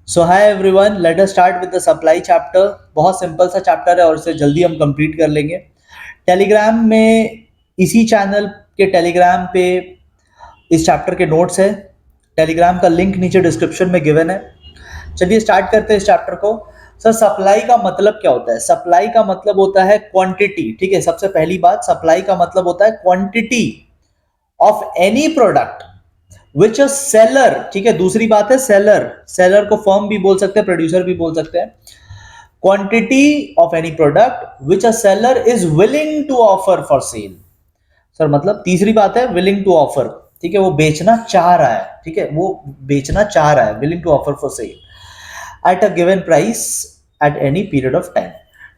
So hi everyone, let us start with the supply chapter. बहुत simple सा chapter है और इसे जल्दी हम कंप्लीट कर लेंगे। टेलीग्राम में इसी चैनल के टेलीग्राम पे इस चैप्टर के नोट्स है। टेलीग्राम का लिंक नीचे डिस्क्रिप्शन में गिवन है। चलिए स्टार्ट करते हैं इस चैप्टर को। सर, सप्लाई का मतलब क्या होता है? सप्लाई का मतलब होता है क्वांटिटी। ठीक है, सबसे पहली बात, सप्लाई का मतलब होता है quantity of any product which a seller. ठीक है, दूसरी बात है सेलर। सेलर को फर्म भी बोल सकते हैं, प्रोड्यूसर भी बोल सकते हैं। Quantity of any product which a seller is willing to offer for sale. Sir मतलब तीसरी बात है विलिंग टू ऑफर। ठीक है, वो बेचना चाह रहा है। ठीक है, वो बेचना चाह रहा है, willing to offer for sale at a given price at any period of time.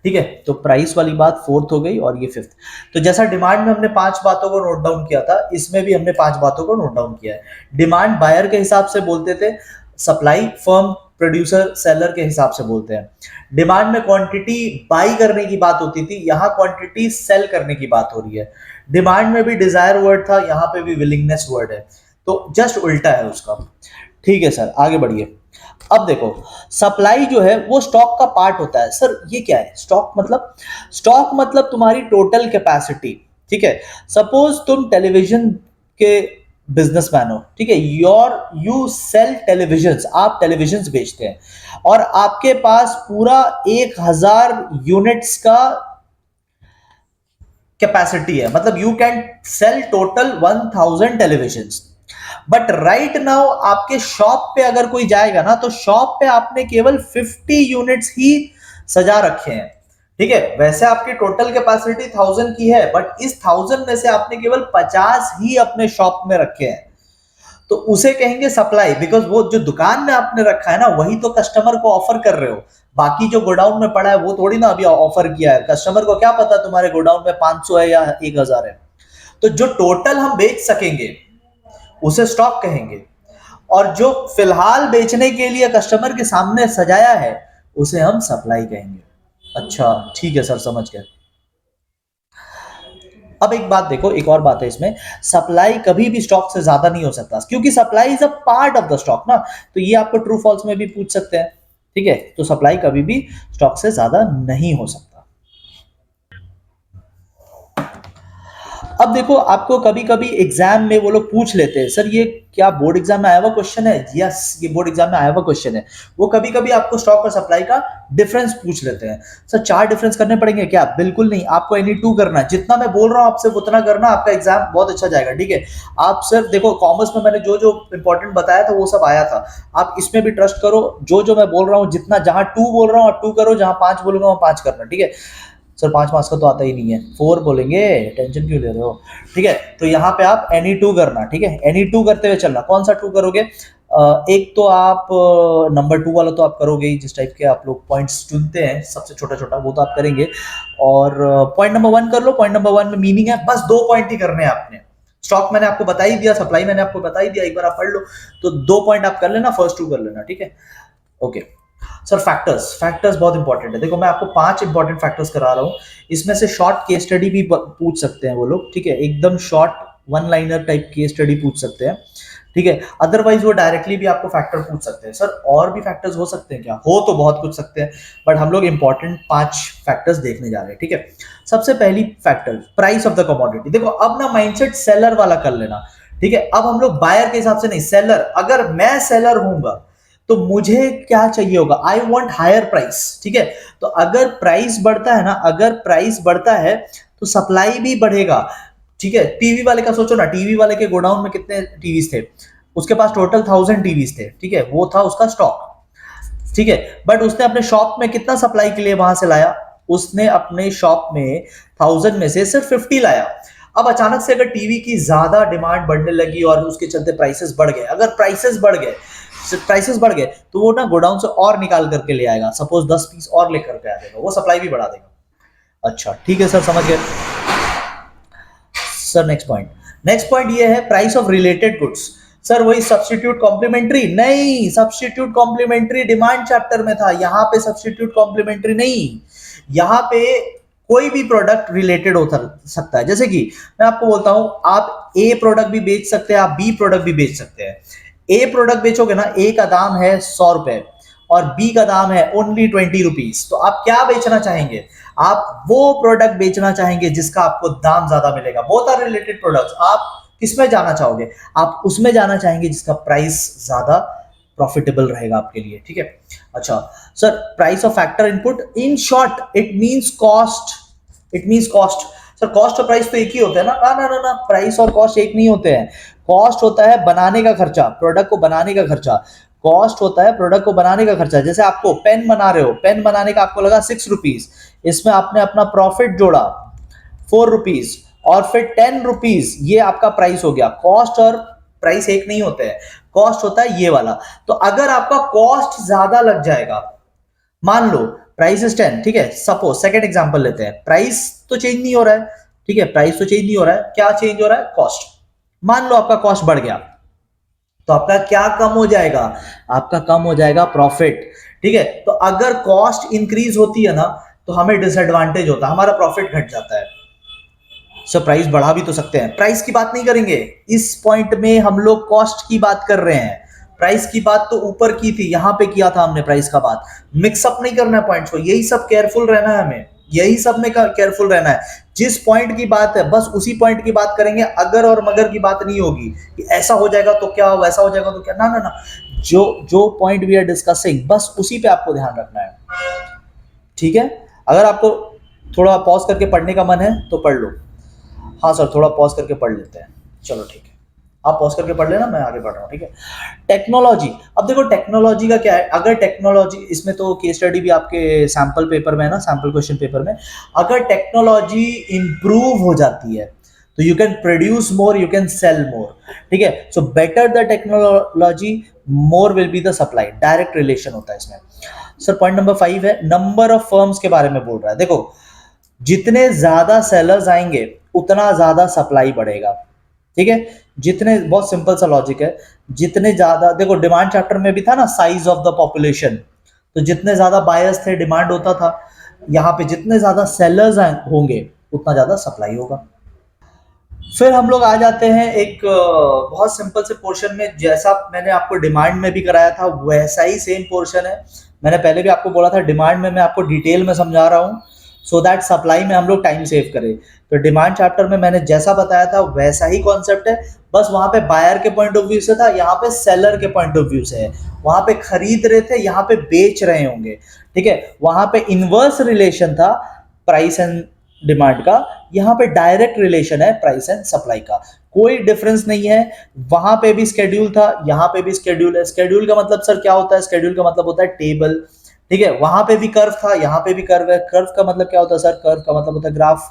ठीक है, तो प्राइस वाली बात फोर्थ हो गई और ये फिफ्थ। तो जैसा डिमांड में हमने 5 बातों को नोट डाउन किया था, इसमें भी हमने 5 बातों को नोट डाउन किया है। डिमांड बायर के हिसाब से बोलते थे, सप्लाई फर्म प्रोड्यूसर सेलर के हिसाब से बोलते हैं। डिमांड में क्वांटिटी बाई करने की बात होती थी, यहां क्वांटिटी सेल करने की बात हो रही है। डिमांड में भी डिजायर वर्ड था, यहां पे भी विलिंगनेस वर्ड है, तो जस्ट उल्टा है उसका। ठीक है सर, आगे बढ़िए। अब देखो, सप्लाई जो है वो स्टॉक का पार्ट होता है। सर ये क्या है स्टॉक मतलब? स्टॉक मतलब तुम्हारी टोटल कैपेसिटी। ठीक है, सपोज तुम टेलीविजन के बिजनेसमैन हो। ठीक है, यू सेल टेलीविजन, आप टेलीविजन बेचते हैं और आपके पास पूरा 1000 यूनिट्स का कैपेसिटी है, मतलब you can cell total 1000 television. But right now आपके शॉप पे अगर कोई जाएगा ना, तो शॉप पे आपने केवल 50 यूनिट्स ही सजा रखे हैं। ठीक है, वैसे आपकी टोटल कैपेसिटी 1000 की है, बट इस 1000 में से आपने केवल 50 ही अपने शॉप में रखे हैं, तो उसे कहेंगे सप्लाई। बिकॉज वो जो दुकान में आपने रखा है ना, वही तो कस्टमर को ऑफर कर रहे हो। बाकी जो गोडाउन में पड़ा है वो थोड़ी ना अभी ऑफर किया है। कस्टमर को क्या पता तुम्हारे गोडाउन में 500 है या 1000 है। तो जो टोटल हम बेच सकेंगे उसे स्टॉक कहेंगे, और जो फिलहाल बेचने के लिए कस्टमर के सामने सजाया है उसे हम सप्लाई कहेंगे। अच्छा ठीक है सर, समझ गए। अब एक बात देखो, एक और बात है इसमें, सप्लाई कभी भी स्टॉक से ज्यादा नहीं हो सकता, क्योंकि supply is a part of the stock ना। तो ये आपको ट्रू फॉल्स में भी पूछ सकते हैं। ठीक है, तो सप्लाई कभी भी स्टॉक से ज्यादा नहीं हो सकता। अब देखो, आपको कभी कभी एग्जाम में वो लोग पूछ लेते हैं, सर ये क्या बोर्ड एग्जाम में आया हुआ क्वेश्चन है? यस, ये बोर्ड एग्जाम में आया हुआ क्वेश्चन है। वो कभी कभी आपको स्टॉक और सप्लाई का डिफरेंस पूछ लेते हैं। सर 4 डिफरेंस करने पड़ेंगे क्या? बिल्कुल नहीं, आपको एनी 2 करना है। जितना मैं बोल रहा हूं आपसे उतना करना, आपका एग्जाम बहुत अच्छा जाएगा। ठीक है, आप सिर्फ देखो, कॉमर्स में मैंने जो जो इंपॉर्टेंट बताया था वो सब आया था। आप इसमें भी ट्रस्ट करो, जो जो मैं बोल रहा हूँ, जितना जहां 2 बोल रहा हूँ आप 2 करो, जहां 5 बोलूंगा वहां 5 करना। ठीक है सर, 5 मार्क्स का तो आता ही नहीं है, 4 बोलेंगे, टेंशन क्यों ले रहे हो? ठीक है, तो यहाँ पे आप एनी 2 करना। ठीक है, एनी 2 करते हुए चलना। कौन सा 2 करोगे? एक तो आप नंबर 2 वाला तो आप करोगे ही, जिस टाइप के आप लोग पॉइंट्स चुनते हैं सबसे छोटा छोटा, वो तो आप करेंगे। और पॉइंट नंबर 1 कर लो। पॉइंट नंबर 1 में मीनिंग है, बस 2 पॉइंट ही करने हैं आपने। स्टॉक मैंने आपको बता ही दिया, सप्लाई मैंने आपको बता ही दिया, एक बार आप पढ़ लो। तो 2 पॉइंट आप कर लेना, फर्स्ट 2 कर लेना। ठीक है, ओके। सर फैक्टर्स, फैक्टर्स बहुत इंपॉर्टेंट है। देखो मैं आपको 5 इंपॉर्टेंट फैक्टर्स करा रहा हूं, इसमें से शॉर्ट केस स्टडी भी पूछ सकते हैं वो लोग। ठीक है, एकदम short one liner type case study पूछ सकते हैं। ठीक है, अदरवाइज वो डायरेक्टली भी आपको फैक्टर पूछ सकते हैं। सर और भी फैक्टर्स हो सकते हैं क्या? हो तो बहुत कुछ सकते हैं, बट हम लोग इंपॉर्टेंट 5 फैक्टर्स देखने जा रहे हैं। ठीक है, सबसे पहली factor, price of the commodity. देखो अब ना माइंडसेट सेलर वाला कर लेना। ठीक है, अब हम लोग बायर के हिसाब से नहीं, सेलर। अगर मैं सेलर हूंगा तो मुझे क्या चाहिए होगा? I want higher price. ठीक है, तो अगर प्राइस बढ़ता है ना, अगर प्राइस बढ़ता है तो सप्लाई भी बढ़ेगा। ठीक है, टीवी वाले का सोचो ना, टीवी वाले के गोडाउन में कितने टीवीज थे? उसके पास टोटल 1000 टीवीज थे। ठीक है, वो था उसका स्टॉक। ठीक है, बट उसने अपने शॉप में कितना सप्लाई के लिए वहां से लाया? उसने अपने शॉप में 1000 में से सिर्फ 50 लाया। अब अचानक से अगर टीवी की ज्यादा डिमांड बढ़ने लगी और उसके चलते प्राइसेस बढ़ गए, अगर प्राइसेस बढ़ गए तो वो ना गोडाउन से और निकाल करके ले आएगा। सपोज 10 पीस और लेकर के आ जाएगा, वो सप्लाई भी बढ़ा देगा। अच्छा ठीक है सर, समझ गए। सर नेक्स्ट पॉइंट ये है price of related goods. Sir वही सब्स्टिट्यूट कॉम्प्लीमेंट्री? नहीं, सब्स्टिट्यूट कॉम्प्लीमेंट्री डिमांड चैप्टर में था, यहां पे सब्स्टिट्यूट कॉम्प्लीमेंट्री नहीं। यहां पे कोई भी प्रोडक्ट रिलेटेड हो सकता है। जैसे कि मैं आपको बोलता हूं, आप ए प्रोडक्ट भी बेच सकते हैं, आप बी प्रोडक्ट भी बेच सकते हैं। ए प्रोडक्ट बेचोगे ना, ए का दाम है 100 रुपए और बी का दाम है ओनली 20 रुपीज, तो आप क्या बेचना चाहेंगे? आप वो प्रोडक्ट बेचना चाहेंगे जिसका आपको दाम ज्यादा मिलेगा। बोथ आर रिलेटेड प्रोडक्ट्स, आप किसमें जाना चाहोगे? आप उसमें जाना चाहेंगे जिसका प्राइस ज्यादा प्रॉफिटेबल रहेगा आपके लिए, ठीक है। अच्छा sir, price of factor input, in short it means cost, it means cost. Sir cost और प्राइस तो एक ही होता है ना? ना ना ना ना, प्राइस और कॉस्ट एक नहीं होते हैं। कॉस्ट होता है बनाने का खर्चा, प्रोडक्ट को बनाने का खर्चा। कॉस्ट होता है प्रोडक्ट को बनाने का खर्चा। जैसे आपको पेन बना रहे हो, पेन बनाने का आपको लगा 6 रुपीज, इसमें आपने अपना प्रॉफिट जोड़ा 4 रुपीज, और फिर 10 रुपीज, ये आपका प्राइस हो गया। कॉस्ट और प्राइस एक नहीं होते हैं, कॉस्ट होता है ये वाला। तो अगर आपका कॉस्ट ज्यादा लग जाएगा, मान लो प्राइस इज 10, ठीक है, सपोज सेकंड एग्जांपल लेते हैं, प्राइस तो चेंज नहीं हो रहा है, ठीक है, प्राइस तो चेंज नहीं हो रहा है, क्या चेंज हो रहा है? कॉस्ट। मान लो आपका कॉस्ट बढ़ गया, तो आपका क्या कम हो जाएगा? आपका कम हो जाएगा प्रॉफिट, ठीक है। तो अगर कॉस्ट इंक्रीज होती है ना, तो हमें डिसएडवांटेज होता है, हमारा प्रॉफिट घट जाता है। सो प्राइस बढ़ा भी तो सकते हैं, प्राइस की बात नहीं करेंगे इस पॉइंट में, हम लोग कॉस्ट की बात कर रहे हैं। प्राइस की बात तो ऊपर की थी, यहां पे किया था हमने प्राइस का बात। मिक्सअप नहीं करना है पॉइंट्स को, यही सब केयरफुल रहना है हमें, यही सब में केयरफुल रहना है। जिस पॉइंट की बात है बस उसी पॉइंट की बात करेंगे, अगर और मगर की बात नहीं होगी कि ऐसा हो जाएगा तो क्या, वैसा हो जाएगा तो क्या, ना ना ना। जो जो पॉइंट वी आर डिस्कसिंग बस उसी पे आपको ध्यान रखना है, ठीक है। अगर आपको थोड़ा पॉज करके पढ़ने का मन है तो पढ़ लो। हाँ सर, थोड़ा पॉज करके पढ़ लेते हैं, चलो ठीक है, आप पॉज करके पढ़ लेना, मैं आगे बढ़ रहा हूँ, ठीक है। टेक्नोलॉजी, अब देखो टेक्नोलॉजी का क्या है, अगर टेक्नोलॉजी, इसमें तो केस स्टडी भी आपके सैंपल पेपर में है ना, सैंपल क्वेश्चन पेपर में, अगर टेक्नोलॉजी इंप्रूव हो जाती है तो you can produce more, you can sell more, ठीक है। So better the technology, more will be the supply, direct relation होता है इसमें। सर पॉइंट नंबर 5 है, नंबर ऑफ फर्म्स के बारे में बोल रहा है। देखो जितने ज्यादा सेलर्स आएंगे उतना ज्यादा सप्लाई बढ़ेगा, ठीक है। जितने, बहुत सिंपल सा लॉजिक है, जितने ज्यादा, देखो डिमांड चैप्टर में भी था ना, साइज ऑफ द पॉपुलेशन, तो जितने ज्यादा बायर्स थे डिमांड होता था, यहाँ पे जितने ज्यादा सेलर्स होंगे उतना ज्यादा सप्लाई होगा। फिर हम लोग आ जाते हैं एक बहुत सिंपल से पोर्शन में, जैसा मैंने आपको डिमांड में भी कराया था वैसा ही सेम पोर्शन है। मैंने पहले भी आपको बोला था डिमांड में मैं आपको डिटेल में समझा रहा हूँ, सो दैट सप्लाई में हम लोग टाइम सेव करें। तो डिमांड चैप्टर में मैंने जैसा बताया था वैसा ही कॉन्सेप्ट है, बस वहां पे बायर के पॉइंट ऑफ व्यू से था, यहाँ पे सेलर के पॉइंट ऑफ व्यू से है। वहां पे खरीद रहे थे, यहाँ पे बेच रहे होंगे, ठीक है। वहां पे इनवर्स रिलेशन था प्राइस एंड डिमांड का, यहाँ पे डायरेक्ट रिलेशन है प्राइस एंड सप्लाई का, कोई डिफरेंस नहीं है। वहां पे भी स्केड्यूल था, यहाँ पे भी स्केड्यूल है। स्केड्यूल का मतलब सर क्या होता है? स्केड्यूल का मतलब होता है टेबल, ठीक है। वहां पे भी कर्व था, यहाँ पे भी कर्व है। कर्व का मतलब क्या होता है सर? कर्व का मतलब होता है ग्राफ,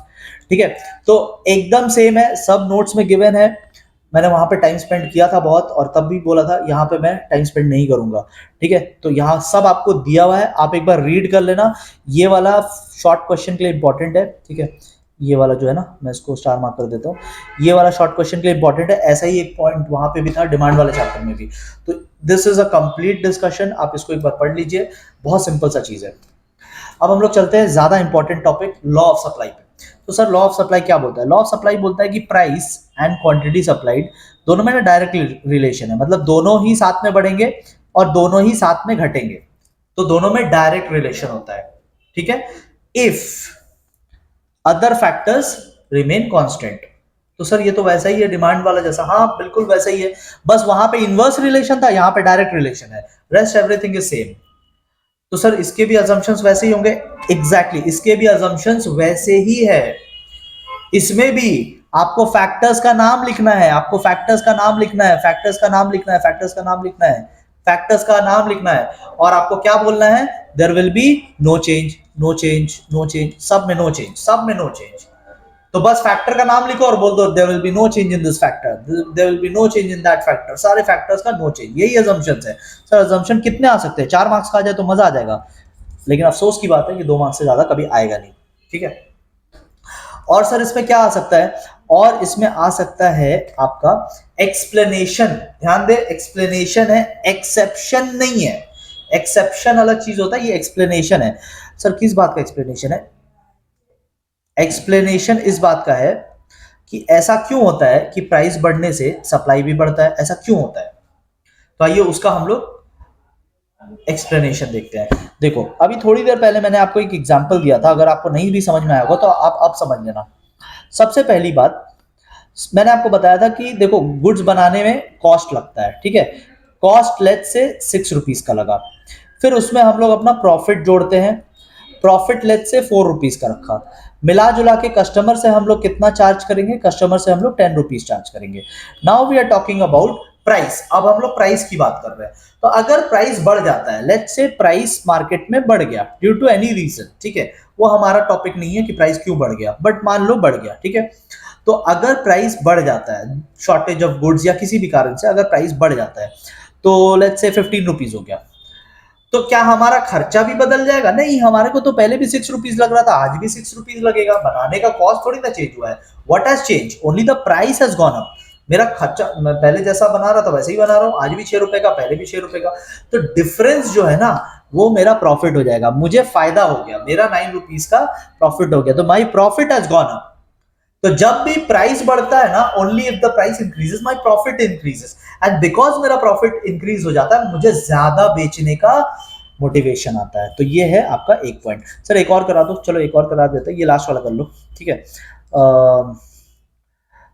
ठीक है। तो एकदम सेम है, सब नोट्स में गिवन है। मैंने वहां पे टाइम स्पेंड किया था बहुत, और तब भी बोला था यहाँ पे मैं टाइम स्पेंड नहीं करूंगा, ठीक है। तो यहाँ सब आपको दिया हुआ है, आप एक बार रीड कर लेना। ये वाला शॉर्ट क्वेश्चन के लिए इंपॉर्टेंट है, ठीक है। ये वाला जो है ना, मैं इसको स्टार मार्क कर देता हूँ, ये वाला शॉर्ट क्वेश्चन के लिए इंपॉर्टेंट है। ऐसा ही एक पॉइंट वहां पे भी था डिमांड वाले चैप्टर में भी। तो this is a complete discussion, आप इसको एक बार पढ़ लीजिए, बहुत सिंपल सा चीज है। अब हम लोग चलते हैं ज्यादा important topic, law of supply पे। तो सर लॉ ऑफ सप्लाई क्या बोलता है? लॉ ऑफ सप्लाई बोलता है कि प्राइस एंड क्वांटिटी सप्लाइड दोनों में ना डायरेक्ट रिलेशन है, मतलब दोनों ही साथ में बढ़ेंगे और दोनों ही साथ में घटेंगे, तो दोनों में डायरेक्ट रिलेशन होता है, ठीक है। If other factors remain constant, तो सर ये तो वैसा ही है डिमांड वाला जैसा, हाँ बिल्कुल वैसा ही है, बस वहां पे इनवर्स रिलेशन था, यहाँ पे डायरेक्ट रिलेशन है, रेस्ट एवरीथिंग इज सेम। तो सर इसके भी अजम्पशंस वैसे ही होंगे, एग्जैक्टली इसके भी अजम्पशंस वैसे ही है। इसमें भी आपको फैक्टर्स का नाम लिखना है, आपको फैक्टर्स का नाम लिखना है, फैक्टर्स का नाम लिखना है, फैक्टर्स का नाम लिखना है, फैक्टर्स का नाम लिखना है, और आपको क्या बोलना है? There will be no change, no change, no change, सब में नो चेंज, सब में नो चेंज। तो बस फैक्टर का नाम लिखो और बोल दो there will be no change in this factor, there will be no change in that factor, सारे फैक्टर्स का नो चेंज, यही अजम्पशंस है। सर अजम्पशन कितने आ सकते हैं? 4 मार्क्स का आ जाए तो मजा आ जाएगा, लेकिन अफसोस की बात है कि 2 मार्क्स से ज्यादा कभी आएगा नहीं, ठीक है। और सर इसमें क्या आ सकता है? और इसमें आ सकता है आपका एक्सप्लेनेशन, ध्यान दे एक्सप्लेनेशन है, एक्सेप्शन नहीं है। एक्सेप्शन अलग चीज होता है, ये एक्सप्लेनेशन है। सर किस बात का एक्सप्लेनेशन है? एक्सप्लेनेशन इस बात का है कि ऐसा क्यों होता है कि प्राइस बढ़ने से सप्लाई भी बढ़ता है, ऐसा क्यों होता है। तो आइए उसका हम लोग एक्सप्लेनेशन देखते हैं। देखो अभी थोड़ी देर पहले मैंने आपको एक एग्जांपल दिया था, अगर आपको नहीं भी समझ में आया होगा तो आप अब समझ लेना। सबसे पहली बात मैंने आपको बताया था कि देखो गुड्स बनाने में कॉस्ट लगता है, ठीक है। कॉस्ट लेट से 6 रुपीज का लगा, फिर उसमें हम लोग अपना प्रॉफिट जोड़ते हैं। प्रॉफिट लेट से 4 रुपीज का रखा, मिला जुला के कस्टमर से हम लोग कितना चार्ज करेंगे, कस्टमर से हम लोग 10 रुपीज चार्ज करेंगे। Now we are talking about price. अब हम लोग प्राइस की बात कर रहे हैं। तो अगर प्राइस बढ़ जाता है, लेट्स से प्राइस मार्केट में बढ़ गया ड्यू टू एनी रीजन, ठीक है, वो हमारा टॉपिक नहीं है कि प्राइस क्यों बढ़ गया, बट मान लो बढ़ गया, ठीक है। तो अगर प्राइस बढ़ जाता है, शॉर्टेज ऑफ गुड्स या किसी भी कारण से अगर प्राइस बढ़ जाता है, तो लेट्स से 15 रुपीज हो गया, तो क्या हमारा खर्चा भी बदल जाएगा? नहीं, हमारे को तो पहले भी 6 रुपीज लग रहा था, आज भी 6 रुपीज लगेगा। बनाने का कॉस्ट थोड़ी ना चेंज हुआ है। What has change? Only the price has gone up. मेरा खर्चा मैं पहले जैसा बना रहा था वैसे ही बना रहा हूँ, आज भी 6 रुपए का, पहले भी 6 रुपए का। तो डिफरेंस जो है ना, वो मेरा प्रॉफिट हो जाएगा, मुझे फायदा हो गया, मेरा 9 रुपीज का प्रॉफिट हो गया, तो my profit has gone up. तो जब भी प्राइस बढ़ता है ना, only if the price increases my profit increases, and because मेरा प्रॉफिट इंक्रीज हो जाता है, मुझे ज्यादा बेचने का मोटिवेशन आता है। तो ये है आपका एक पॉइंट। सर एक और करा दो, चलो एक और करा देते हैं, ये लास्ट वाला कर लो, ठीक है।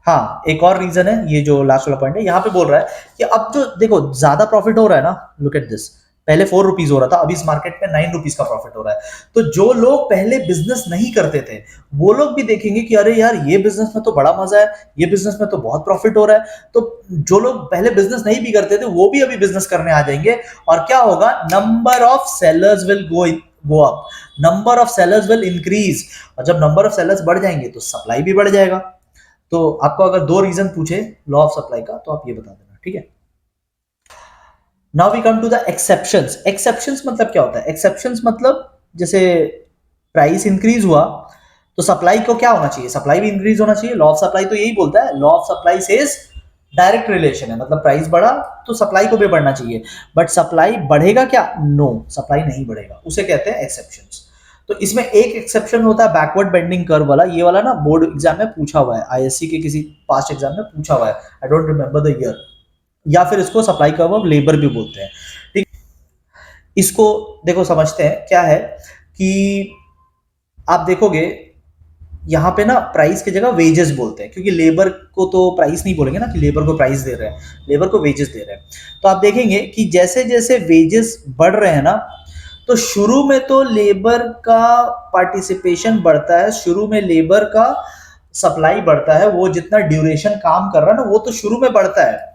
हाँ, एक और रीजन है, ये जो लास्ट वाला पॉइंट है, यहाँ पे बोल रहा है कि अब जो देखो ज्यादा प्रॉफिट हो रहा है ना, लुक एट दिस, पहले 4 रुपीज हो रहा था, अभी इस मार्केट में 9 रुपीज का प्रॉफिट हो रहा है। तो जो लोग पहले बिजनेस नहीं करते थे, वो लोग भी देखेंगे कि अरे यार ये बिजनेस में तो बड़ा मजा है, ये बिजनेस में तो बहुत प्रॉफिट हो रहा है। तो जो लोग पहले बिजनेस नहीं भी करते थे, वो भी अभी बिजनेस करने आ जाएंगे। और क्या होगा? Number of sellers will go up, number of sellers will increase. और जब नंबर ऑफ सेलर्स बढ़ जाएंगे तो सप्लाई भी बढ़ जाएगा। तो आपको अगर दो रीजन पूछे लॉ ऑफ सप्लाई का, तो आप ये बता देना, ठीक है। Now we come to the exceptions. Exceptions मतलब क्या होता है? एक्सेप्शंस मतलब जैसे प्राइस इंक्रीज हुआ तो सप्लाई को क्या होना चाहिए? सप्लाई भी इंक्रीज होना चाहिए। लॉ ऑफ सप्लाई तो यही बोलता है। Law of supply says direct relation है, मतलब प्राइस बढ़ा तो सप्लाई को भी बढ़ना चाहिए। बट सप्लाई बढ़ेगा क्या? नो, सप्लाई नहीं बढ़ेगा, उसे कहते हैं एक्सेप्शंस। तो इसमें एक एक्सेप्शन होता है बैकवर्ड बेंडिंग कर्व वाला। ये वाला ना बोर्ड एग्जाम में पूछा हुआ है, आईएससी के किसी पास्ट एग्जाम में पूछा हुआ है, I don't remember the year. या फिर इसको सप्लाई कर्व ऑफ लेबर भी बोलते हैं, ठीक। इसको देखो समझते हैं क्या है कि आप देखोगे यहाँ पे ना प्राइस की जगह वेजेस बोलते हैं, क्योंकि लेबर को तो प्राइस नहीं बोलेंगे ना कि लेबर को प्राइस दे रहे हैं, लेबर को वेजेस दे रहे हैं। तो आप देखेंगे कि जैसे जैसे वेजेस बढ़ रहे हैं ना, तो शुरू में तो लेबर का पार्टिसिपेशन बढ़ता है, शुरू में लेबर का सप्लाई बढ़ता है, वो जितना ड्यूरेशन काम कर रहा है ना, वो तो शुरू में बढ़ता है।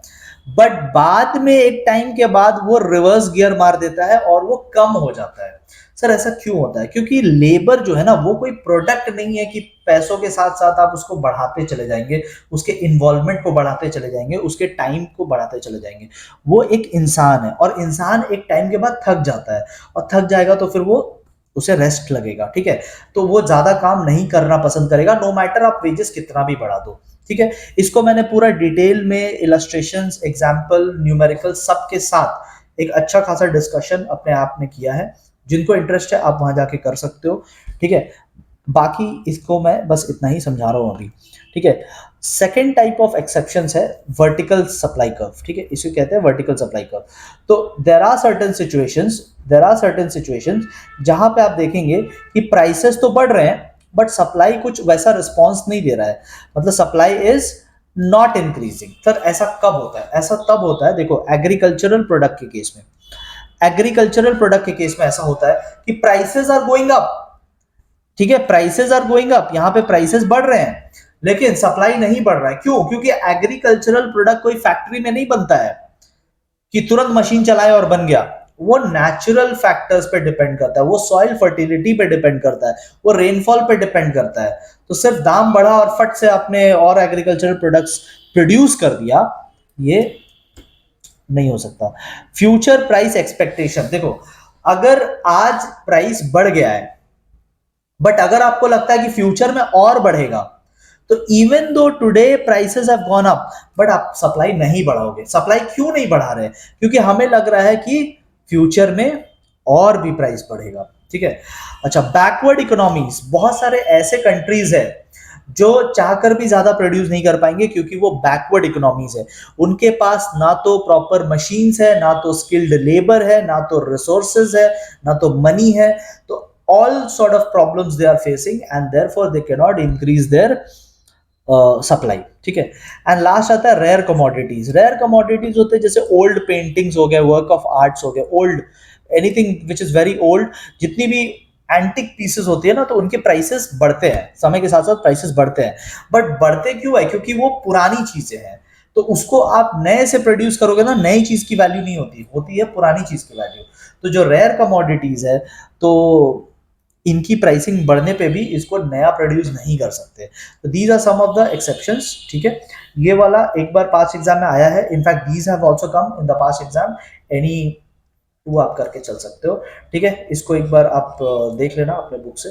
बट बाद में एक टाइम के बाद वो रिवर्स गियर मार देता है और वो कम हो जाता है। सर ऐसा क्यों होता है? क्योंकि लेबर जो है ना, वो कोई प्रोडक्ट नहीं है कि पैसों के साथ साथ आप उसको बढ़ाते चले जाएंगे, उसके इन्वॉल्वमेंट को बढ़ाते चले जाएंगे, उसके टाइम को बढ़ाते चले जाएंगे। वो एक इंसान है, और इंसान एक टाइम के बाद थक जाता है, और थक जाएगा तो फिर वो उसे रेस्ट लगेगा, ठीक है। तो वो ज्यादा काम नहीं करना पसंद करेगा, नो मैटर आप वेजेस कितना भी बढ़ा दो, ठीक है। इसको मैंने पूरा डिटेल में इलस्ट्रेशंस, एग्जांपल, न्यूमेरिकल सबके साथ एक अच्छा खासा डिस्कशन अपने आप में किया है। जिनको इंटरेस्ट है आप वहां जाके कर सकते हो, ठीक है। बाकी इसको मैं बस इतना ही समझा रहा हूं अभी, ठीक है। सेकेंड टाइप ऑफ एक्सेप्शंस है वर्टिकल सप्लाई कर्व, ठीक है, इसे कहते हैं वर्टिकल सप्लाई कर्व। तो देर आर सर्टेन सिचुएशंस जहां पे आप देखेंगे कि प्राइसेस तो बढ़ रहे हैं, बट सप्लाई कुछ वैसा रिस्पॉन्स नहीं दे रहा है, मतलब supply is not increasing. Sir ऐसा कब होता है? ऐसा तब होता है, देखो एग्रीकल्चरल प्रोडक्ट के केस में, एग्रीकल्चरल प्रोडक्ट के केस में ऐसा होता है कि प्राइसेस आर गोइंग अप, ठीक है, प्राइसेस आर गोइंग अप, यहां पे प्राइसेस बढ़ रहे हैं, लेकिन सप्लाई नहीं बढ़ रहा है। क्यों? क्योंकि एग्रीकल्चरल प्रोडक्ट कोई फैक्ट्री में नहीं बनता है कि तुरंत मशीन चलाए और बन गया। वो नेचुरल फैक्टर्स पे डिपेंड करता है, वो सॉइल फर्टिलिटी पे डिपेंड करता है, वो रेनफॉल पे डिपेंड करता है। तो सिर्फ दाम बढ़ा और फट से आपने और एग्रीकल्चरल प्रोडक्ट्स प्रोड्यूस कर दिया, ये नहीं हो सकता। फ्यूचर प्राइस एक्सपेक्टेशन, देखो अगर आज प्राइस बढ़ गया है, बट अगर आपको लगता है कि फ्यूचर में और बढ़ेगा, तो even though today prices have gone up, but आप सप्लाई नहीं बढ़ाओगे। सप्लाई क्यों नहीं बढ़ा रहे? क्योंकि हमें लग रहा है कि फ्यूचर में और भी प्राइस बढ़ेगा, ठीक है। अच्छा, बैकवर्ड इकोनॉमीज, बहुत सारे ऐसे कंट्रीज है जो चाहकर भी ज्यादा प्रोड्यूस नहीं कर पाएंगे क्योंकि वो बैकवर्ड इकोनॉमीज है। उनके पास ना तो प्रॉपर मशीन्स है, ना तो स्किल्ड लेबर है, ना तो रिसोर्सेज है, ना तो मनी है। तो all sort of problems they are facing and therefore they can not increase their supply. ठीक है। एंड लास्ट आता है रेयर कमोडिटीज। रेयर कमोडिटीज होते हैं जैसे ओल्ड पेंटिंग्स हो गए, वर्क ऑफ आर्ट्स हो गए, old anything which is very old, जितनी भी एंटिक पीसेस होती है ना, तो उनके प्राइसेस बढ़ते हैं, समय के साथ साथ प्राइसेस बढ़ते हैं। बट बढ़ते क्यों है? क्योंकि वो पुरानी चीजें हैं। तो उसको आप नए से प्रोड्यूस करोगे ना, नई चीज की वैल्यू नहीं होती, होती है पुरानी चीज की वैल्यू। तो जो रेयर कमोडिटीज है, तो इनकी प्राइसिंग बढ़ने पे भी इसको नया प्रोड्यूस नहीं कर सकते। तो these are some of the exceptions. ठीक है। ये वाला एक बार पास्ट एग्जाम में आया है, in fact these have also come in the past exam. Any two आप करके चल सकते हो। ठीक है। इसको एक बार आप देख लेना अपने बुक से।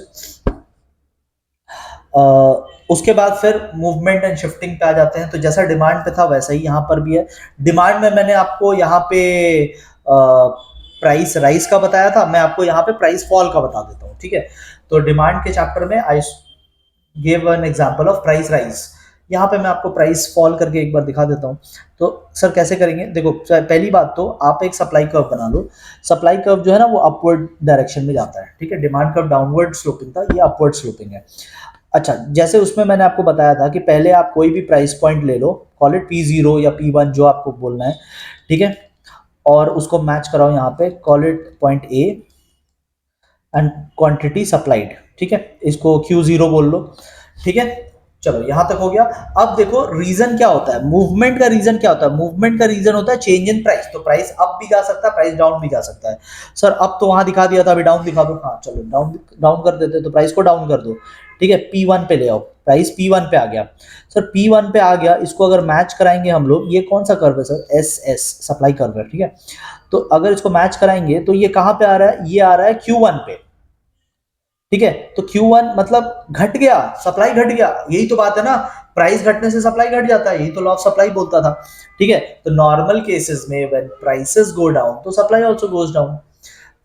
उसके बाद फिर मूवमेंट एंड शिफ्टिंग पे आ जाते हैं। तो जैसा डिमांड पे था वैसा ही यहाँ पर भी है। डिमांड में मैंने आपको यहाँ पे प्राइस राइस का बताया था, मैं आपको यहाँ पे प्राइस फॉल का बता देता हूँ। ठीक है। तो डिमांड के चैप्टर में I give an example of price rise. यहाँ पे मैं आपको प्राइस फॉल करके एक बार दिखा देता हूँ। तो सर कैसे करेंगे? देखो पहली बात तो आप एक सप्लाई कर्व बना लो। सप्लाई कर्व जो है ना वो अपवर्ड डायरेक्शन में जाता है। ठीक है। डिमांड कर्व डाउनवर्ड स्लोपिंग था, ये अपवर्ड स्लोपिंग है। अच्छा, जैसे उसमें मैंने आपको बताया था कि पहले आप कोई भी प्राइस पॉइंट ले लो, कॉल इट P0 या P1 जो आपको बोलना है। ठीक है। और उसको मैच कराओ यहाँ पे, call it point A and quantity supplied. ठीक है। इसको Q0 बोल लो। ठीक है। चलो यहां तक हो गया। अब देखो रीजन क्या होता है, मूवमेंट का रीजन क्या होता है? मूवमेंट का रीजन होता है चेंज इन प्राइस। तो प्राइस अप भी जा सकता है, प्राइस डाउन भी जा सकता है। सर अब तो वहां दिखा दिया था, अभी डाउन दिखा दो। हाँ चलो डाउन डाउन कर देते, तो प्राइस को डाउन कर दो। ठीक है। P1 पे ले आओ, प्राइस P1 पे आ गया। सर P1 पे आ गया, इसको अगर मैच कराएंगे हम लोग, ये कौन सा कर्व है सर? SS सप्लाई कर्व है। ठीक है। तो अगर इसको मैच कराएंगे तो ये कहां पे आ रहा है? ये आ रहा है Q1 पे। ठीक है। तो Q1 मतलब घट गया, सप्लाई घट गया, यही तो बात है ना। प्राइस घटने से सप्लाई घट जाता है, यही तो लॉ ऑफ सप्लाई बोलता था। ठीक है। तो नॉर्मल केसेस में व्हेन प्राइसेस गो डाउन तो सप्लाई आल्सो गोज डाउन।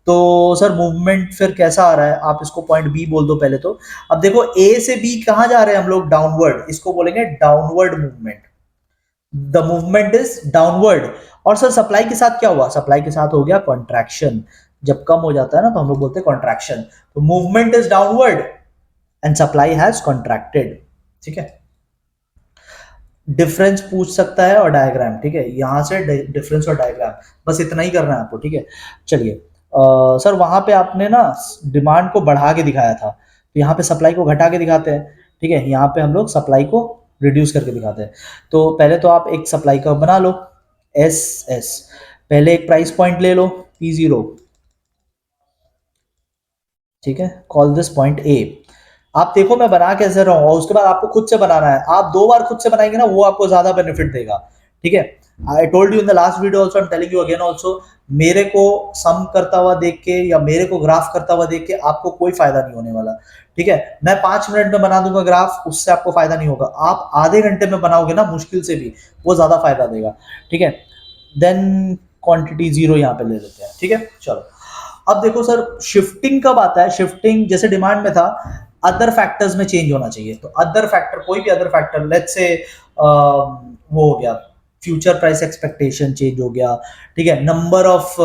तो सर मूवमेंट फिर कैसा आ रहा है? आप इसको पॉइंट बी बोल दो पहले तो। अब देखो ए से बी कहां जा रहे हैं हम लोग? डाउनवर्ड। इसको बोलेंगे downward movement. The movement is downward. और सर सप्लाई के साथ क्या हुआ? सप्लाई के साथ हो गया कॉन्ट्रैक्शन। जब कम हो जाता है ना तो हम लोग बोलते हैं कॉन्ट्रैक्शन। तो movement is downward and supply has contracted. ठीक है। डिफरेंस पूछ सकता है और डायग्राम। ठीक है। यहां से डिफरेंस और डायग्राम, बस इतना ही करना है आपको। ठीक है। चलिए सर वहां पे आपने ना डिमांड को बढ़ा के दिखाया था, तो यहाँ पे सप्लाई को घटा के दिखाते हैं। ठीक है। यहाँ पे हम लोग सप्लाई को रिड्यूस करके दिखाते हैं। तो पहले तो आप एक सप्लाई कर्व बना लो, SS। पहले एक प्राइस पॉइंट ले लो P0। ठीक है। Call this point A। आप देखो मैं बना कैसे रहा हूं, और उसके बाद आपको खुद से बनाना है। आप 2 बार खुद से बनाएंगे ना, वो आपको ज्यादा बेनिफिट देगा। ठीक है। I told you in the last video also, I am telling you again also, मेरे को सम करता हुआ देख के या मेरे को ग्राफ करता हुआ देख के आपको कोई फायदा नहीं होने वाला। ठीक है। मैं 5 मिनट में बना दूंगा ग्राफ, उससे आपको फायदा नहीं होगा। आप आधे घंटे में बनाओगे ना मुश्किल से भी, वो ज्यादा फायदा देगा। ठीक है। देन क्वांटिटी 0 यहाँ पे ले लेते हैं। ठीक है। चलो अब देखो सर शिफ्टिंग कब आता है? शिफ्टिंग जैसे डिमांड में था, अदर फैक्टर्स में चेंज होना चाहिए। तो अदर फैक्टर, कोई भी अदर फैक्टर, लेट्स से वो हो गया, फ्यूचर प्राइस एक्सपेक्टेशन चेंज हो गया। ठीक है। नंबर ऑफ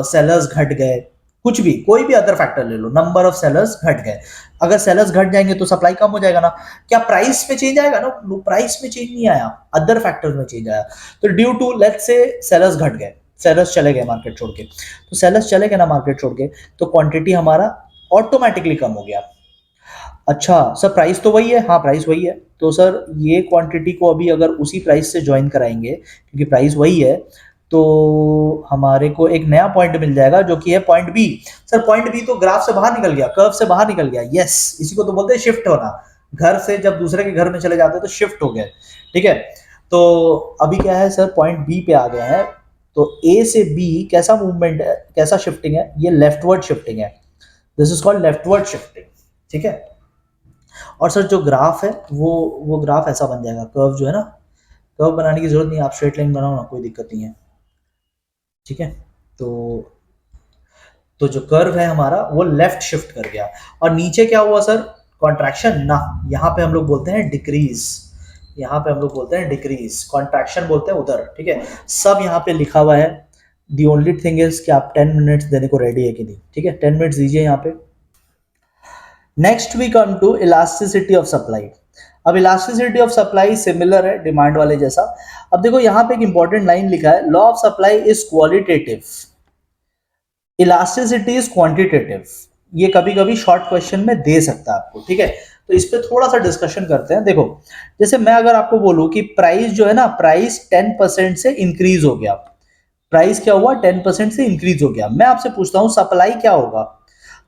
सेलर्स घट गए, कुछ भी, कोई भी अदर फैक्टर ले लो, नंबर ऑफ सेलर्स घट गए। अगर सेलर्स घट जाएंगे तो सप्लाई कम हो जाएगा ना। क्या प्राइस में चेंज आएगा ना? प्राइस में चेंज नहीं आया, अदर फैक्टर्स में चेंज आया। तो due to let's say sellers घट गए, सेलर्स चले गए मार्केट छोड़ के, तो सेलर्स चले गए ना मार्केट छोड़ के, तो क्वांटिटी हमारा ऑटोमेटिकली कम हो गया। अच्छा सर प्राइस तो वही है। हाँ प्राइस वही है। तो सर ये क्वांटिटी को अभी अगर उसी प्राइस से ज्वाइन कराएंगे, क्योंकि प्राइस वही है, तो हमारे को एक नया पॉइंट मिल जाएगा जो कि है point B. Sir point B तो ग्राफ से बाहर निकल गया, कर्व से बाहर निकल गया। यस, इसी को तो बोलते हैं शिफ्ट होना। घर से जब दूसरे के घर में चले जाते हैं तो शिफ्ट हो गए। ठीक है। तो अभी क्या है सर, पॉइंट बी पे आ गए हैं। तो ए से बी कैसा मूवमेंट है, कैसा शिफ्टिंग है? ये लेफ्टवर्ड शिफ्टिंग है। This is called leftward shifting. ठीक है। और सर जो ग्राफ है वो ग्राफ ऐसा बन जाएगा, कर्व जो है ना, कर्व बनाने की जरूरत नहीं, आप स्ट्रेट लाइन बनाओ ना, कोई दिक्कत नहीं है। ठीक है। तो जो कर्व है हमारा वो लेफ्ट शिफ्ट कर गया। और नीचे क्या हुआ सर? कॉन्ट्रैक्शन ना, यहाँ पे हम लोग बोलते हैं डिक्रीज, यहाँ पे हम लोग बोलते हैं डिक्रीज, कॉन्ट्रैक्शन बोलते हैं उधर, ठीक है। सब यहाँ पे लिखा हुआ है। दी ओनली थिंग इज कि आप 10 मिनट्स देने को रेडी है कि नहीं, ठीक है, 10 मिनट्स दीजिए यहाँ पे। Next we come to elasticity of supply. अब इलास्टिसिटी ऑफ सप्लाई सिमिलर है डिमांड वाले जैसा। अब देखो यहाँ पे एक इंपॉर्टेंट लाइन लिखा है, law of supply is qualitative, elasticity is quantitative. ये कभी कभी शॉर्ट क्वेश्चन में दे सकता है आपको, ठीक है। तो इस पे थोड़ा सा डिस्कशन करते हैं। देखो जैसे मैं अगर आपको बोलूं कि प्राइस जो है ना, प्राइस 10% से इंक्रीज हो गया, प्राइस क्या हुआ, 10% से इंक्रीज हो गया। मैं आपसे पूछता हूं सप्लाई क्या होगा,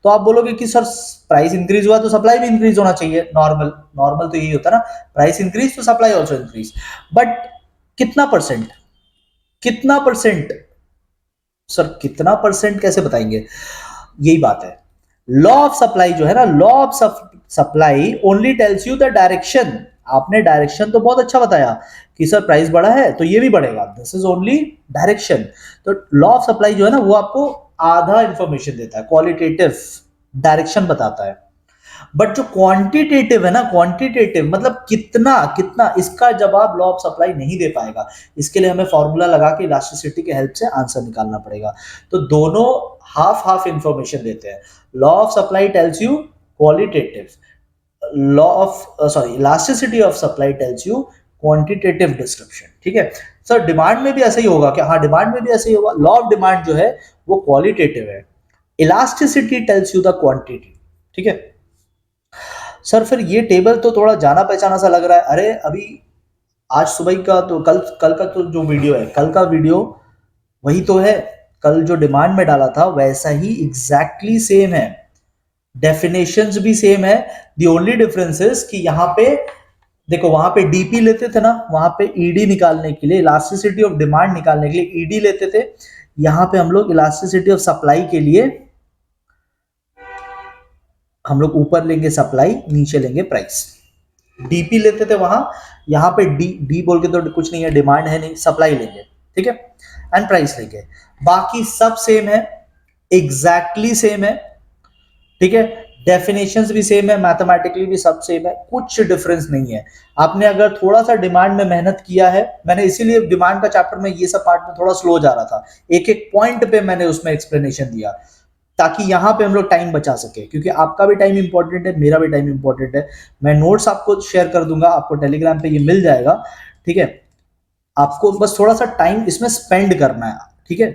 तो आप बोलोगे कि सर प्राइस इंक्रीज हुआ तो सप्लाई भी इंक्रीज होना चाहिए, नॉर्मल नॉर्मल तो यही होता है ना, प्राइस इंक्रीज तो सप्लाई ऑल्सो इंक्रीज। बट कितना परसेंट, कितना परसेंट, सर कितना परसेंट कैसे बताएंगे, यही बात है। लॉ ऑफ सप्लाई जो है ना, law of supply only tells you the direction. आपने डायरेक्शन तो बहुत अच्छा बताया कि सर प्राइस बढ़ा है तो ये भी बढ़ेगा, दिस इज ओनली डायरेक्शन। तो लॉ ऑफ सप्लाई जो है ना वो आपको आधा इंफॉर्मेशन देता है, क्वालिटेटिव डायरेक्शन बताता है। बट जो क्वांटिटेटिव है ना, क्वांटिटेटिव मतलब कितना कितना, इसका जवाब लॉ ऑफ सप्लाई नहीं दे पाएगा। इसके लिए हमें फॉर्मूला लगा के इलास्टिसिटी के हेल्प से आंसर निकालना पड़ेगा। तो दोनों हाफ हाफ इंफॉर्मेशन देते हैं। Law of supply tells you qualitative, law of sorry elasticity of supply tells you quantitative description, ठीक है। सर डिमांड में भी ऐसा ही होगा क्या, हाँ डिमांड में भी ऐसा ही होगा। लॉ ऑफ डिमांड जो है वो क्वालिटेटिव है, elasticity tells you the quantity, ठीक है। सर फिर ये टेबल तो थोड़ा जाना पहचाना सा लग रहा है। अरे अभी आज सुबह का तो कल कल का तो जो वीडियो है, कल का वीडियो वही तो है, कल जो डिमांड में डाला था वैसा ही एग्जैक्टली सेम है, डेफिनेशंस भी सेम है। दी ओनली डिफरेंस इज कि यहाँ पे देखो, वहां पे डीपी लेते थे ना, वहां पे ईडी निकालने के लिए, इलास्टिसिटी ऑफ डिमांड निकालने के लिए ईडी लेते थे। यहाँ पे हम लोग इलास्टिसिटी ऑफ सप्लाई के लिए हम लोग ऊपर लेंगे सप्लाई, नीचे लेंगे प्राइस। डीपी लेते थे वहां, यहाँ पे डी डी बोल के तो कुछ नहीं है, डिमांड है नहीं, सप्लाई लेंगे, ठीक है, एंड प्राइस लेंगे। बाकी सब सेम है, एग्जैक्टली सेम है, ठीक है। डेफिनेशंस भी सेम है, मैथमेटिकली भी सब सेम है, कुछ डिफरेंस नहीं है। आपने अगर थोड़ा सा डिमांड में मेहनत किया है, मैंने इसीलिए डिमांड का चैप्टर में ये सब पार्ट में थोड़ा स्लो जा रहा था, एक एक पॉइंट पे मैंने उसमें एक्सप्लेनेशन दिया ताकि यहाँ पे हम लोग टाइम बचा सके, क्योंकि आपका भी टाइम इंपॉर्टेंट है, मेरा भी टाइम इंपॉर्टेंट है। मैं नोट्स आपको शेयर कर दूंगा, आपको टेलीग्राम पे ये मिल जाएगा, ठीक है। आपको बस थोड़ा सा टाइम इसमें स्पेंड करना है, ठीक है।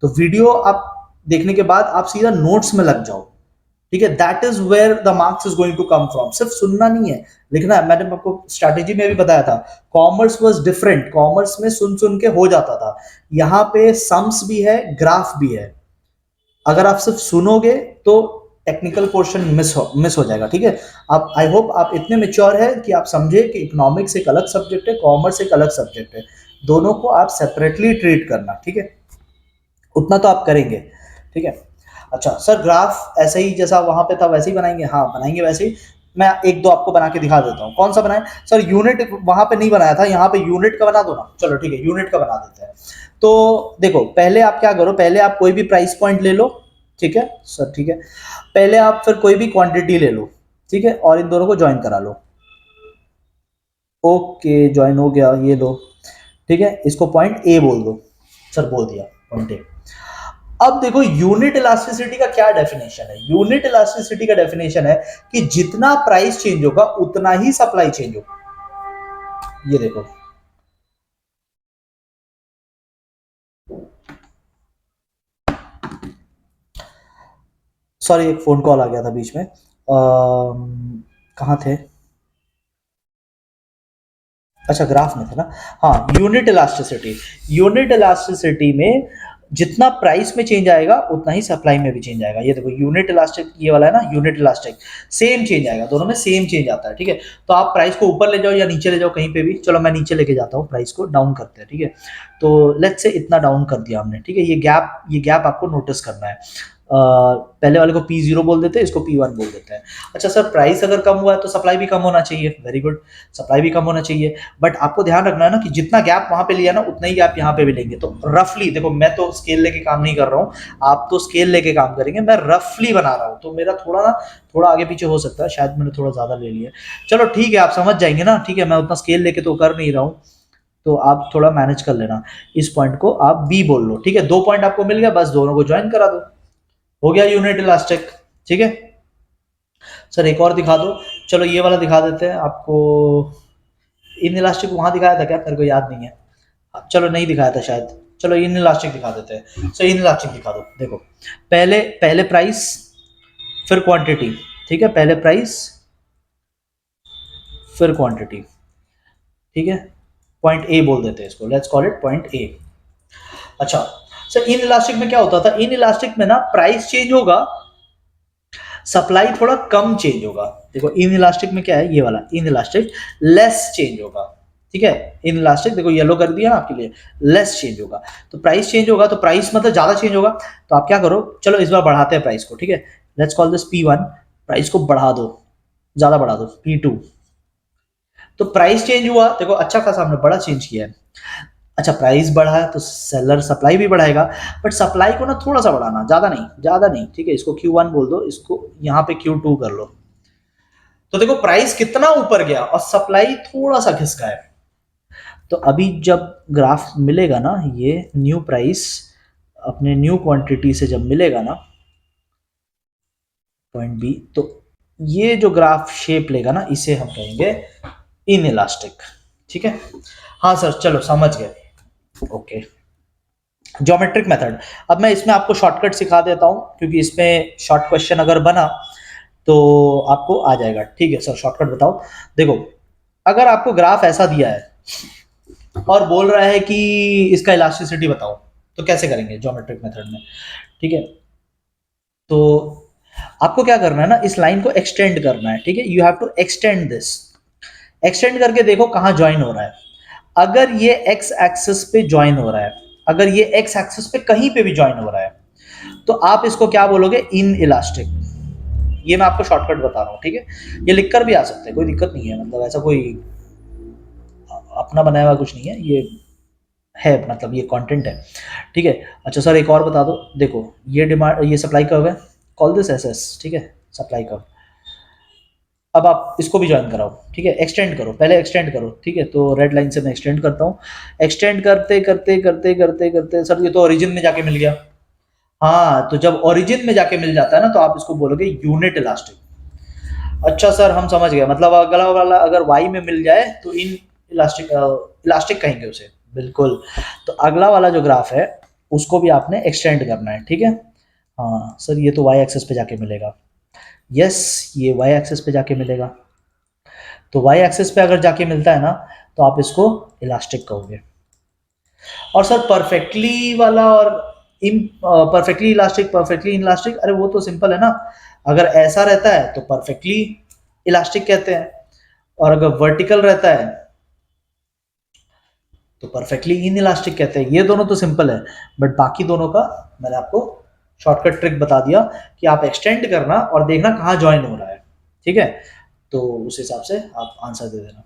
तो वीडियो आप देखने के बाद आप सीधा नोट्स में लग जाओ, ठीक है। That is where the marks is going to come from. सिर्फ सुनना नहीं है, लिखना है। मैंने आपको स्ट्रैटेजी में भी बताया था, कॉमर्स वाज डिफरेंट, कॉमर्स में सुन सुन के हो जाता था, यहाँ पे सम्स भी है, ग्राफ भी है। अगर आप सिर्फ सुनोगे तो टेक्निकल पोर्शन मिस हो जाएगा, ठीक है। आप आई होप आप इतने मेच्योर है कि आप समझे कि इकोनॉमिक्स एक अलग सब्जेक्ट है, कॉमर्स एक अलग सब्जेक्ट है, दोनों को आप सेपरेटली ट्रीट करना, ठीक है। उतना तो आप करेंगे, ठीक है। अच्छा सर ग्राफ ऐसे ही जैसा वहां पे था वैसे ही बनाएंगे, हाँ बनाएंगे वैसे ही। मैं एक दो आपको बना के दिखा देता हूँ। कौन सा बनाए सर, यूनिट वहां पे नहीं बनाया था, यहाँ पे यूनिट का बना दो ना, चलो ठीक है यूनिट का बना देते हैं। तो देखो पहले आप क्या करो, पहले आप कोई भी प्राइस पॉइंट ले लो, ठीक है सर, ठीक है। पहले आप फिर कोई भी क्वांटिटी ले लो, ठीक है, और इन दोनों को ज्वाइन करा लो। ओके ज्वाइन हो गया, ये लो, ठीक है। इसको पॉइंट ए बोल दो, सर बोल दिया पॉइंट ए। अब देखो यूनिट इलास्टिसिटी का क्या डेफिनेशन है। यूनिट इलास्टिसिटी का डेफिनेशन है कि जितना प्राइस चेंज होगा उतना ही सप्लाई चेंज होगा। ये देखो सॉरी एक फोन कॉल आ गया था बीच में, कहाँ थे, अच्छा ग्राफ में थे ना। हाँ यूनिट इलास्टिसिटी, यूनिट इलास्टिसिटी में जितना प्राइस में चेंज आएगा उतना ही सप्लाई में भी चेंज आएगा। ये देखो यूनिट इलास्टिक ये वाला है ना, यूनिट इलास्टिक सेम चेंज आएगा, दोनों में सेम चेंज आता है, ठीक है। तो आप प्राइस को ऊपर ले जाओ या नीचे ले जाओ कहीं पे भी, चलो मैं नीचे लेके जाता हूँ, प्राइस को डाउन करते हैं, ठीक है। तो लेट्स से इतना डाउन कर दिया हमने, ठीक है। ये गैप आपको नोटिस करना है। पहले वाले को P0 बोल देते हैं, इसको P1 बोल देते हैं। अच्छा सर, प्राइस अगर कम हुआ है तो सप्लाई भी कम होना चाहिए। वेरी गुड, सप्लाई भी कम होना चाहिए, बट आपको ध्यान रखना है ना कि जितना गैप वहां पे लिया ना उतना ही गैप यहाँ पे भी लेंगे। तो रफली देखो, मैं तो स्केल लेके काम नहीं कर रहा हूँ, आप तो स्केल लेके काम करेंगे, मैं रफली बना रहा हूँ, तो मेरा थोड़ा आगे पीछे हो सकता है, शायद मैंने थोड़ा ज्यादा ले लिया। चलो ठीक है, आप समझ जाएंगे ना, ठीक है, मैं उतना स्केल लेके तो कर नहीं रहा हूँ, तो आप थोड़ा मैनेज कर लेना। इस पॉइंट को आप बी बोल लो, ठीक है। 2 पॉइंट आपको मिल गया, बस दोनों को ज्वाइन करा दो, हो गया यूनिट इलास्टिक, ठीक है। सर एक और दिखा दो, चलो ये वाला दिखा देते हैं आपको। इन इलास्टिक वहां दिखाया था क्या, मेरे को याद नहीं है, चलो नहीं दिखाया था शायद, चलो इन इलास्टिक दिखा देते हैं। सो इन इलास्टिक दिखा दो। देखो, पहले पहले प्राइस फिर क्वांटिटी, ठीक है, पहले प्राइस फिर क्वांटिटी, ठीक है। पॉइंट ए बोल देते हैं इसको, let's call it point A. अच्छा सर, इन इलास्टिक में क्या होता था, इन इलास्टिक में ना प्राइस चेंज होगा, सप्लाई थोड़ा कम चेंज होगा। देखो इन इलास्टिक में क्या है, ये वाला इन इलास्टिक लेस चेंज होगा, ठीक है। इन इलास्टिक देखो येलो कर दिया ना आपके लिए, लेस चेंज होगा। तो प्राइस चेंज होगा, तो प्राइस मतलब ज्यादा चेंज होगा, तो आप क्या करो, चलो इस बार बढ़ाते हैं प्राइस को, ठीक है। Let's call this P1, price को बढ़ा दो, ज्यादा बढ़ा दो, P2। तो प्राइस चेंज हुआ, देखो अच्छा खासा हमने बड़ा चेंज किया है। अच्छा प्राइस बढ़ा है तो सेलर सप्लाई भी बढ़ाएगा, बट सप्लाई को ना थोड़ा सा बढ़ाना, ज्यादा नहीं, ज्यादा नहीं, ठीक है। इसको Q1 बोल दो, इसको यहाँ पे Q2 कर लो। तो देखो प्राइस कितना ऊपर गया और सप्लाई थोड़ा सा खिसका है। तो अभी जब ग्राफ मिलेगा ना, ये न्यू प्राइस अपने न्यू क्वांटिटी से जब मिलेगा ना, पॉइंट बी, तो ये जो ग्राफ शेप लेगा ना, इसे हम कहेंगे इन इलास्टिक, ठीक है। हाँ सर, चलो समझ गए, ओके। ज्योमेट्रिक मेथड, अब मैं इसमें आपको शॉर्टकट सिखा देता हूं, क्योंकि इसमें शॉर्ट क्वेश्चन अगर बना तो आपको आ जाएगा, ठीक है। सर शॉर्टकट बताओ। देखो, अगर आपको ग्राफ ऐसा दिया है और बोल रहा है कि इसका इलास्टिसिटी बताओ, तो कैसे करेंगे ज्योमेट्रिक मेथड में, ठीक है। तो आपको क्या करना है ना, इस लाइन को एक्सटेंड करना है, ठीक है। You have to extend this, extend करके देखो कहां ज्वाइन हो रहा है। अगर ये एक्स एक्सिस पे ज्वाइन हो रहा है, अगर ये एक्स एक्सिस पे कहीं पे भी ज्वाइन हो रहा है, तो आप इसको क्या बोलोगे, इन इलास्टिक। ये मैं आपको शॉर्टकट बता रहा हूँ, ठीक है। ये लिखकर भी आ सकते हैं, कोई दिक्कत नहीं है, मतलब ऐसा कोई अपना बनाया हुआ कुछ नहीं है, ये है मतलब ये कंटेंट है, ठीक है। अच्छा सर एक और बता दो, देखो ये डिमांड, ये सप्लाई कर्व है, कॉल दिस एस एस, ठीक है, सप्लाई कर्व। अब आप इसको भी ज्वाइन कराओ, ठीक है, एक्सटेंड करो, पहले एक्सटेंड करो, ठीक है। तो रेड लाइन से मैं एक्सटेंड करता हूँ, एक्सटेंड करते करते करते करते करते, सर ये तो ओरिजिन में जाके मिल गया। हाँ, तो जब ओरिजिन में जाके मिल जाता है ना, तो आप इसको बोलोगे यूनिट इलास्टिक। अच्छा सर हम समझ गए, मतलब अगला वाला अगर वाई में मिल जाए तो इन इलास्टिक, इलास्टिक कहेंगे उसे, बिल्कुल। तो अगला वाला जो ग्राफ है उसको भी आपने एक्सटेंड करना है, ठीक है। हाँ सर, ये तो वाई एक्सेस पे जाके मिलेगा, यस, ये वाई एक्सेस पे जाके मिलेगा। तो वाई एक्सेस पे अगर जाके मिलता है ना, तो आप इसको इलास्टिक कहोगे। और सर परफेक्टली वाला और in perfectly elastic, perfectly elastic, अरे वो तो सिंपल है ना। अगर ऐसा रहता है तो परफेक्टली इलास्टिक कहते हैं, और अगर वर्टिकल रहता है तो परफेक्टली इन इलास्टिक कहते हैं। ये दोनों तो सिंपल है, बट बाकी दोनों का मैंने आपको शॉर्टकट ट्रिक बता दिया कि आप एक्सटेंड करना और देखना कहाँ ज्वाइन हो रहा है, ठीक है। तो उस हिसाब से आप आंसर दे देना,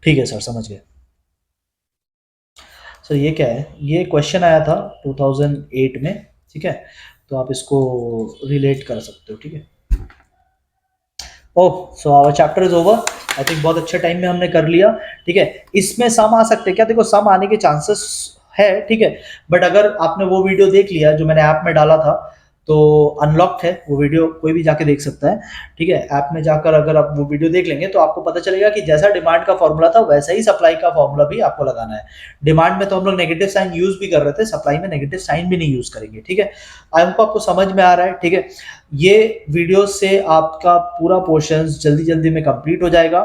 ठीक है सर, समझ गए। सर ये क्या है, ये क्वेश्चन आया था 2008 में, ठीक है। तो आप इसको रिलेट कर सकते हो, ठीक है। Oh, so our chapter is over, I think बहुत अच्छे टाइम में हमने कर लिया, ठीक है। इसमें सम आ सकते हैं क्या, देखो सम आने के चांसेस है, ठीक है। बट अगर आपने वो वीडियो देख लिया जो मैंने ऐप में डाला था, तो अनलॉक्ड है वो वीडियो, कोई भी जाके देख सकता है, ठीक है। ऐप में जाकर अगर आप वो वीडियो देख लेंगे तो आपको पता चलेगा कि जैसा डिमांड का फॉर्मूला था वैसा ही सप्लाई का फॉर्मूला भी आपको लगाना है। डिमांड में तो हम लोग नेगेटिव साइन यूज भी कर रहे थे, सप्लाई में नेगेटिव साइन भी नहीं यूज करेंगे, ठीक है। आपको समझ में आ रहा है, ठीक है। ये वीडियो से आपका पूरा पोर्शन जल्दी जल्दी में कंप्लीट हो जाएगा।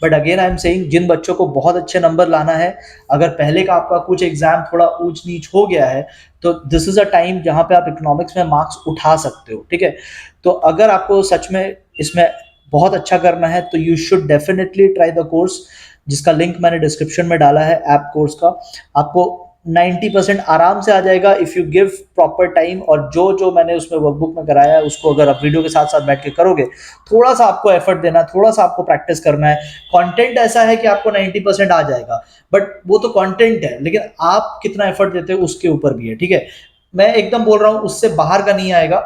But again I am saying, जिन बच्चों को बहुत अच्छे नंबर लाना है, अगर पहले का आपका कुछ एग्जाम थोड़ा ऊंच नीच हो गया है, तो दिस इज अ टाइम जहां पे आप इकोनॉमिक्स में मार्क्स उठा सकते हो, ठीक है। तो अगर आपको सच में इसमें बहुत अच्छा करना है तो you should definitely try the course, जिसका लिंक मैंने डिस्क्रिप्शन में डाला है ऐप कोर्स का। आपको 90% आराम से आ जाएगा if you give proper time. और जो जो मैंने उसमें वर्कबुक में कराया है उसको अगर आप वीडियो के साथ साथ बैठ के करोगे, थोड़ा सा आपको एफर्ट देना, थोड़ा सा आपको प्रैक्टिस करना है। कंटेंट ऐसा है कि आपको 90% आ जाएगा, बट वो तो कंटेंट है, लेकिन आप कितना एफर्ट देते हो उसके ऊपर भी है, ठीक है। मैं एकदम बोल रहा हूं उससे बाहर का नहीं आएगा,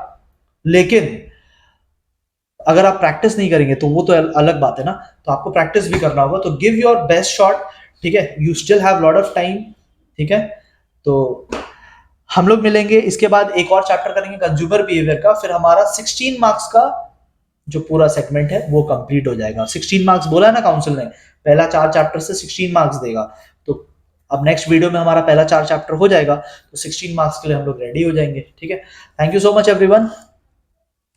लेकिन अगर आप प्रैक्टिस नहीं करेंगे तो वो तो अलग बात है ना। तो आपको प्रैक्टिस भी करना होगा, तो गिव योर बेस्ट शॉट, ठीक है। You still have lot of time, ठीक है। तो हम लोग मिलेंगे इसके बाद, एक और चैप्टर करेंगे कंज्यूमर बिहेवियर का, फिर हमारा 16 मार्क्स का जो पूरा सेगमेंट है वो कंप्लीट हो जाएगा। 16 मार्क्स बोला है ना काउंसिल ने, पहला 4 चैप्टर से 16 मार्क्स देगा। तो अब नेक्स्ट वीडियो में हमारा पहला 4 चैप्टर हो जाएगा, तो 16 मार्क्स के लिए हम लोग रेडी हो जाएंगे, ठीक है। Thank you so much everyone.